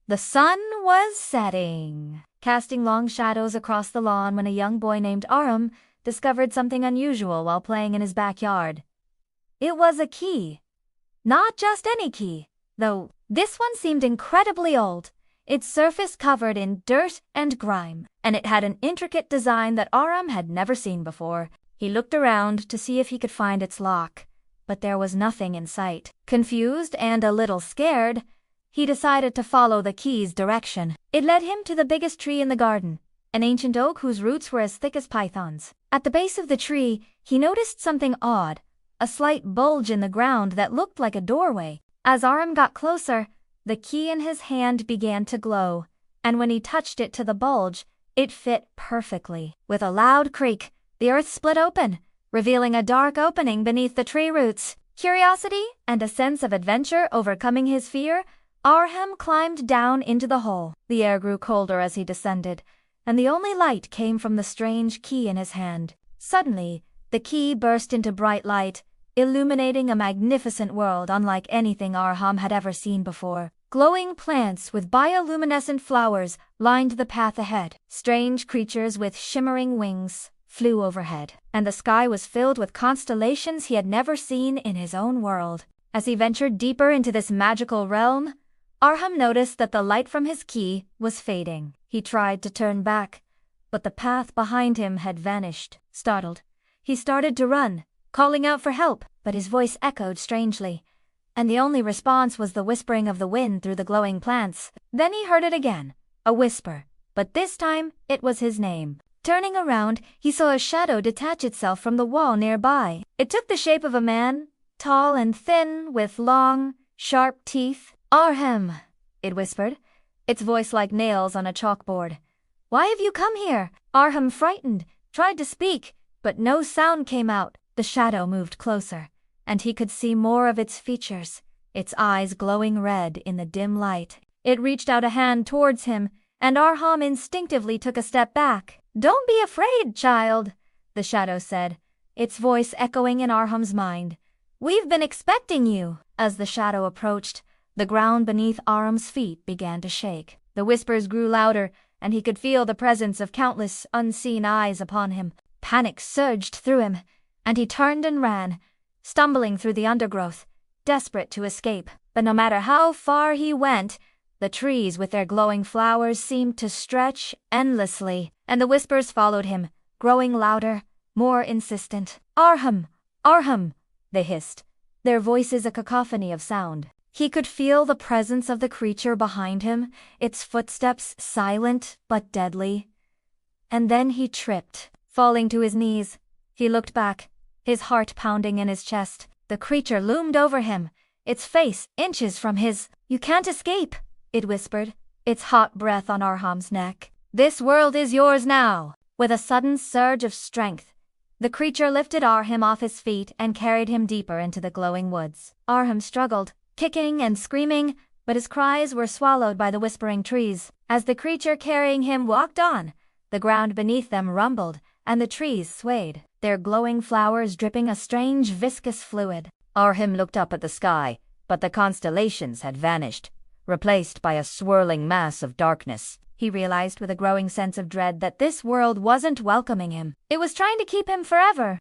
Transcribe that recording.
The sun was setting, casting long shadows across the lawn when a young boy named Aram discovered something unusual while playing in his backyard. It was a key. Not just any key, though this one seemed incredibly old. Its surface covered in dirt and grime, and it had an intricate design that Aram had never seen before. He looked around to see if he could find its lock, but there was nothing in sight. Confused and a little scared, he decided to follow the key's direction. It led him to the biggest tree in the garden, an ancient oak whose roots were as thick as pythons. At the base of the tree, he noticed something odd, a slight bulge in the ground that looked like a doorway. As Aram got closer, the key in his hand began to glow, and when he touched it to the bulge, it fit perfectly. With a loud creak, the earth split open, revealing a dark opening beneath the tree roots. Curiosity and a sense of adventure overcoming his fear, Aram climbed down into the hole. The air grew colder as he descended, and the only light came from the strange key in his hand. Suddenly, the key burst into bright light, illuminating a magnificent world unlike anything Aram had ever seen before. Glowing plants with bioluminescent flowers lined the path ahead. Strange creatures with shimmering wings flew overhead, and the sky was filled with constellations he had never seen in his own world. As he ventured deeper into this magical realm, Aram noticed that the light from his key was fading. He tried to turn back, but the path behind him had vanished. Startled, he started to run, calling out for help, but his voice echoed strangely, and the only response was the whispering of the wind through the glowing plants. Then he heard it again, a whisper, but this time it was his name. Turning around, he saw a shadow detach itself from the wall nearby. It took the shape of a man, tall and thin, with long, sharp teeth. "Aram," it whispered, its voice like nails on a chalkboard. "Why have you come here?" Aram, frightened, tried to speak, but no sound came out. The shadow moved closer, and he could see more of its features, its eyes glowing red in the dim light. It reached out a hand towards him, and Aram instinctively took a step back. "Don't be afraid, child," the shadow said, its voice echoing in Aram's mind. "We've been expecting you." As the shadow approached, the ground beneath Aram's feet began to shake. The whispers grew louder, and he could feel the presence of countless unseen eyes upon him. Panic surged through him, and he turned and ran, stumbling through the undergrowth, desperate to escape. But no matter how far he went, the trees with their glowing flowers seemed to stretch endlessly, and the whispers followed him, growing louder, more insistent. "Aram! Aram!" they hissed, their voices a cacophony of sound. He could feel the presence of the creature behind him, its footsteps silent but deadly. And then he tripped. Falling to his knees, he looked back, his heart pounding in his chest. The creature loomed over him, its face inches from his. "You can't escape," it whispered, its hot breath on Aram's neck. "This world is yours now." With a sudden surge of strength, the creature lifted Aram off his feet and carried him deeper into the glowing woods. Aram struggled, kicking and screaming, but his cries were swallowed by the whispering trees. As the creature carrying him walked on, the ground beneath them rumbled, and the trees swayed, their glowing flowers dripping a strange viscous fluid. Aram looked up at the sky, but the constellations had vanished, replaced by a swirling mass of darkness. He realized with a growing sense of dread that this world wasn't welcoming him. It was trying to keep him forever.